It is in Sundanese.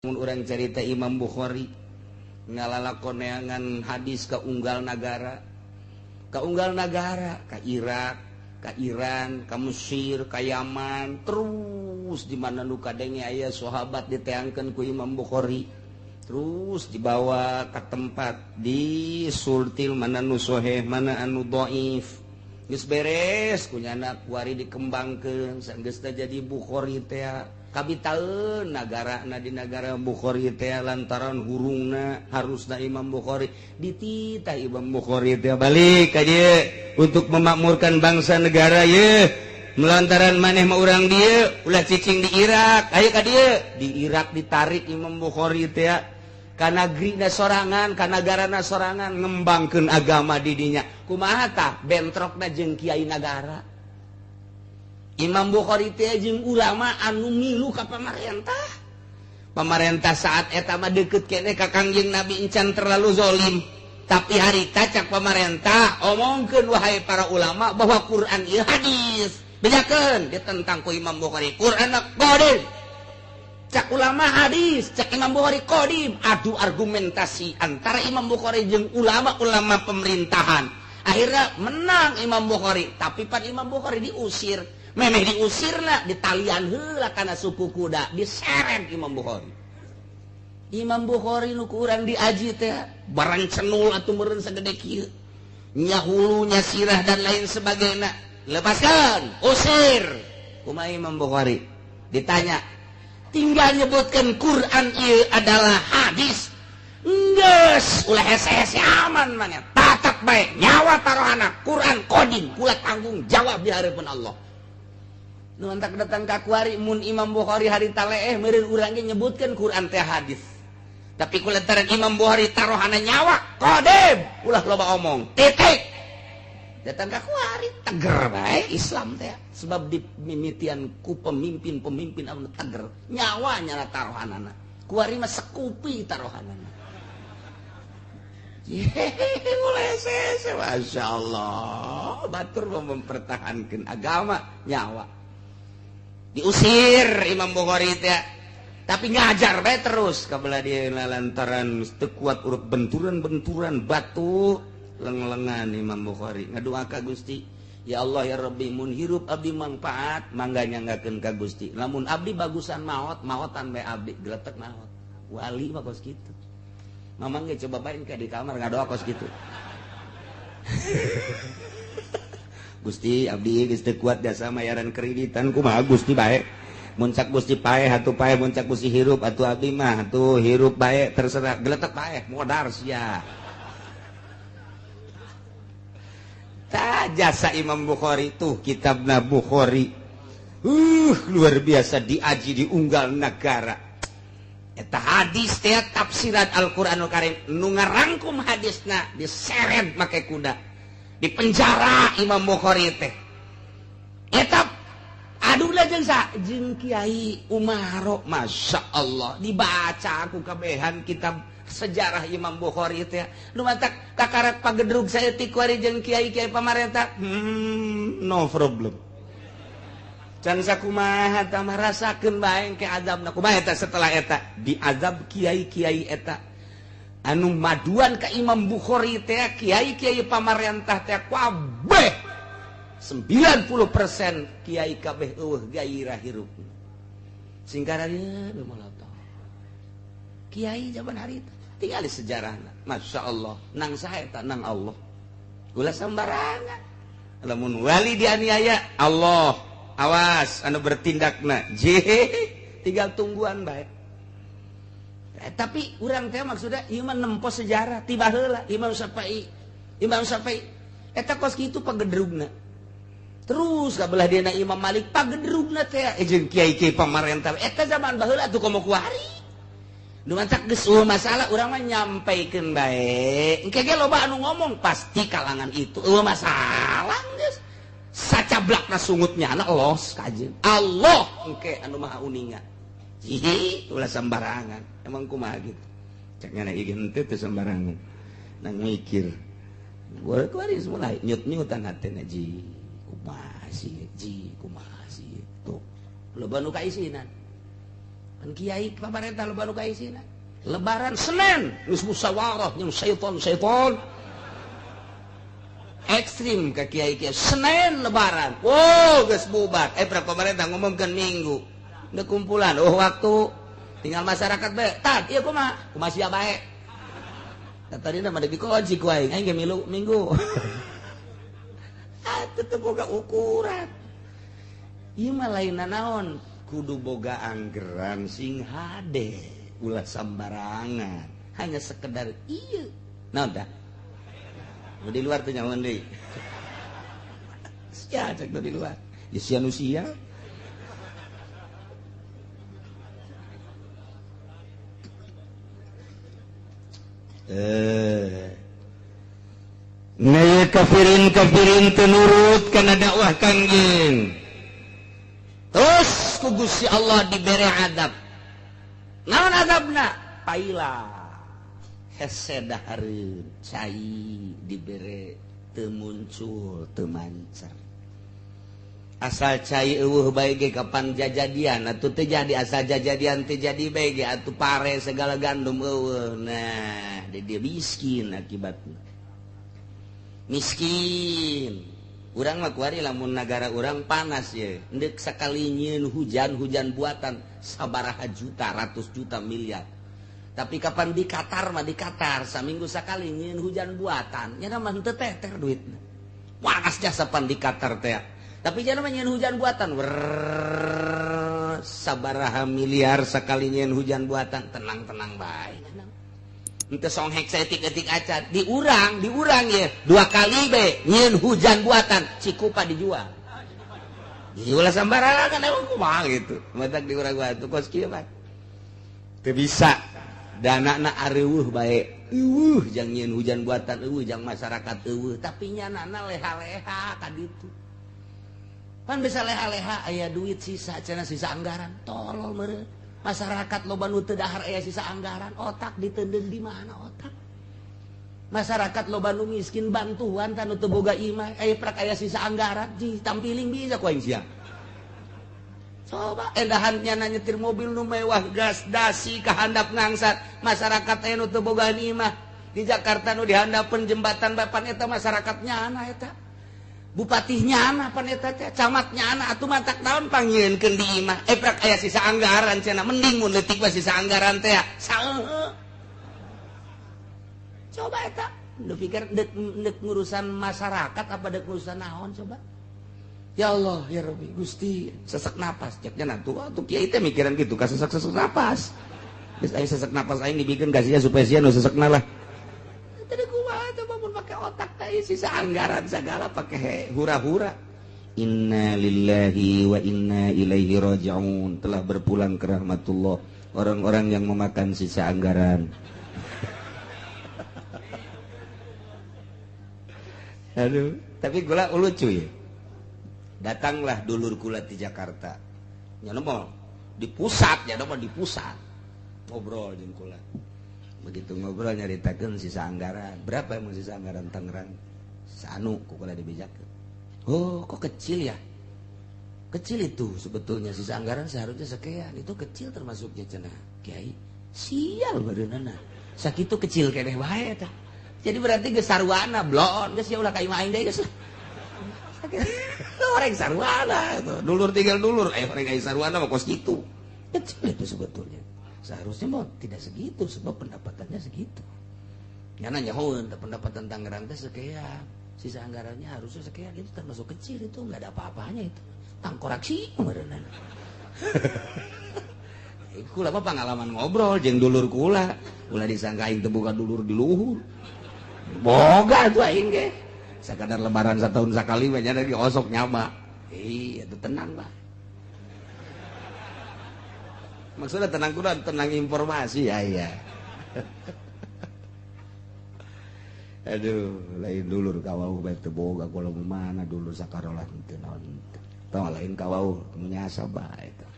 Orang cerita Imam Bukhari ngalalakoneangan hadis ke unggal negara, ke Irak, ke Iran, ke Mesir, ke Yaman, terus di mana nu kadenge aya sahabat diteangkeun ku Imam Bukhari, terus dibawa ke tempat di sultil mana nu sahih mana anu dhaif. Geus beres kunyana kuari dikembangkeun sanggeus jadi Bukhari teh kabitaeun nagarana di negara Bukhari teh lantaran hurungna harusna Imam Bukhari dititah Imam Bukhari teh balik ka dieu untuk memakmurkan bangsa negara ye melantaran maneh mah urang dieu ulah cicing di Irak aya ka dieu di Irak ditarik Imam Bukhari teh ka nagrina sorangan ka nagarana sorangan ngembangkeun agama di dinya kumaha tah bentrokna jeung kiai nagara. Imam Bukhari teh jeung ulama anu milu ka pamarentah. Pamarentah saat eta mah deukeut keneh ka Kangjeng Nabi encan terlalu zalim. Tapi harita cak pamarentah omongkeun wahai para ulama bahwa Quran ieu hadis. Bejakeun ditentang ku Imam Bukhari. Quran qadim. Cak ulama hadis, cak Imam Bukhari qadim. Adu argumentasi antara Imam Bukhari jeung ulama-ulama pemerintahan. Akhirnya menang Imam Bukhari, tapi pan Imam Bukhari diusir. Memeh diusirna ditalian heula kana suku kuda diseret Imam Bukhari. Imam Bukhari nu ku urang diaji teh barang cenul atuh meureun sagede kieu. Nya hulu nya sirah dan lain sebagainya. Lepaskan, usir. Kumaha Imam Bukhari? Ditanya, tinggal nyebutkan Quran ieu adalah hadis. Geus ulah hese-hese aman mah tatak bae nyawa tarohana Quran qadim kula tanggung jawab di hareupeun Allah. Nu antak datang ka kuari mun Imam Bukhari hari taleeh meureun urang ge nyebutkeun Quran teh hadis. Tapi kulantaran Imam Bukhari tarohana nyawa qadim ulah loba omong. Titik. Datang ka kuari teger bae Islam teh sebab dimimitian ku pemimpin-pemimpin anu teger nyawa nyana tarohanana. Kuari mah sekupi tarohanana. Mulai sese Masya Allah batur mempertahankan agama nyawa diusir Imam Bukhari teh tapi ngajar bae terus kabelah dia lantaran teu kuat urut benturan batu leng-lengan Imam Bukhari ngadoa ka Gusti ya Allah ya Rabbi mun hirup abdi manfaat mangga nyanggakeun ka Gusti lamun abdi bagusan maotan bae abdi geletek maot wali mah kos kitu mamang ge coba bae ka di kamar ngadoa kos kitu Gusti abdi geus teu kuat jasa mayaran kreditan kumaha Gusti bae mun cak Gusti paeh atuh paeh mun cak Gusti hirup atuh abdi mah atuh hirup bae terserah geletek paeh modar sia ta jasa Imam Bukhari tuh kitabna Bukhari luar biasa diaji di unggal negara eta hadis teh tafsiran Al-Qur'anul Karim nu ngarangkum hadisna diseret make kuda di penjara Imam Bukhari teh eta aduh jeung Kiai Umaro Masya Allah dibaca aku kabehan kitab sejarah Imam Bukhari teh nu matak kakarak pagedrug saeutik kuari jeung kiai-kiai pamarentah no problem can sakumaha tah mah rasakeun bae ke azabna kumaha eta setelah eta diazab kiai-kiai eta anu maduan ka Imam Bukhari teh kiai-kiai pamarentah teh kabeh 90% kiai kabeh eueuh gairah hirupna singkarana beumalata kiai zaman harita tinggal sejarahna Masya Allah nang saha eta nang Allah ulah sambarangan lamun wali dianiaya Allah awas anu bertindakna tinggal tungguan baik tapi urang teh maksudnya ieu mah nempo sejarah tiba heula Imam Syafi'i eta kos kitu pagedrugna terus kabelah dina Imam Malik pagedrugna teh jeung kiai-kiai pamarentah eta zaman baheula atuh komo kuari nu mancak geus masalah urang mah nyampaikeun bae engke ge loba anu ngomong pasti kalangan itu eueuh masalah geus sacablakna sungutnya anak los kajen Allah engke anu maha uningan ulah sembarangan emang kumaha gitu cek ngana ieu henteu teu sembarangan nang mikir kuari mulai nyut-nyutan hatena ji kumaha sih tuh loba nu kaisinan kiai pamarentah loba nu kaisina lebaran Senin geus musyawarah jeung syaiton ekstrim ka kiai Senin lebaran geus bubar pamarentah ngomongkeun Minggu udah kumpulan waktu tinggal masyarakat bae tah ieu kumaha sia bae tadi mah dikoji ku aing ge milu Minggu atuh boga ukuran ieu mah lainna naon kudu boga anggeran sing hade ulah sambarangan hanya sekedar ieu naon dah di luar tuh nyaman deui sia cek di luar ya sia nu sia Naya kafirin tenurut karena dakwah kangjeng terus ku Gusti Allah diberi adab naon adabna paila hese dahareun cai diberi teu muncul teu mancer asal cai eueuh bae ge kapan jajadian atuh teu jadi asal jajadian teu jadi bae ge atuh pare segala gandum eueuh nah dia miskin akibatna miskin urang mah kuari lamun negara urang panas ye endek sakali nyieun hujan buatan sabaraha juta ratus juta miliar tapi kapan di Qatar mah di Qatar saminggu sakali nyieun hujan buatan nya mah teu teter duitna panas jasa pan di Qatar teh tapi jangan nyieun hujan buatan sabaraha miliar sakali nyieun hujan buatan tenang bae ente songhek setik-etik acan di urang ya 2 kali be nyieun hujan buatan cikupa dijual ulah sambarangan kan emang kumaha gitu matak di urang batu kos kieu mah teu bisa danana areueuh bae jang nyieun hujan buatan jang masyarakat tapi nyanana leha-leha ka ditu pan bisa leha-leha aya duit sisa cenah sisa anggaran tolol meureun masyarakat loba nu teu dahar aya sisa anggaran otak diteundeun di mana otak masyarakat loba nu miskin bantuan tanu teu boga imah aya prak aya sisa anggaran tampiling bisa ku aing sia coba endahan nyana nyetir mobil nu mewah gas dasi ka handap ngangsat masyarakat aya nu teu boga imah di Jakarta nu dihandapeun jembatan bapan eta masyarakat nyana eta bupatihnya anak pan eta teh camatnya anak atuh mantak naon panggieunkeun di imah prak aya sisa anggaran cenah mending mun leutik mah sisa anggaran teh saeueuh coba eta nu pikir deuk ngurusan masyarakat apa deuk ngurusan naon coba ya Allah ya Rabbi Gusti sesek napas cek cenah atuh kiai teh mikiran kitu ka sesek napas geus aya sesek napas aing dibikeun ka sia supaya sia nu sesekna lah tadi kumaha coba mun make otak teh sisa anggaran segala pakai hura-hura. Inna lillahi wa inna ilaihi raji'un telah berpulang ke rahmatullah orang-orang yang memakan sisa anggaran. Aduh, tapi gula lucu ya. Datanglah dulur kula di Jakarta. Nya nomor di pusat, ya nomor di pusat. Ngobrol jeung kula. Begitu ngobrol nyaritakeun sisa anggaran berapa emang sisa anggaran Tangerang sanu kukula dibejakeun oh kok kecil ya kecil itu sebetulnya sisa anggaran seharusnya sekian itu kecil termasuknya cenah kiai sial bareunana sakitu kecil keneh bae eta jadi berarti geus sarwana blon geus ya ulah ka imah aing deui geus orang sarwana itu dulur tinggal dulur orang aya sarwana mah kos kitu kecil itu sebetulnya seharusnya mau tidak segitu sebab pendapatannya segitu. Nyana nyahoeun pendapatan Tangerang teh sekian, sisa anggarannya harusnya sekian itu termasuk kecil itu nggak ada apa-apanya itu. Tangkorak sih kemarin. Kula mah pengalaman ngobrol jeung dulur kula, ulah disangka aing teu boga dulur di luhur. Boga tuh aing ge. Sakadar lebaran satahun sakali mah nya diosok nyama. Itu tenang lah. Maksudnya tenang kuda, tenang informasi ya. Aduh, lain dulur kawau bae teu boga kula mana dulur sakarola teu naon. Tong lain kawau nyasa bae eta.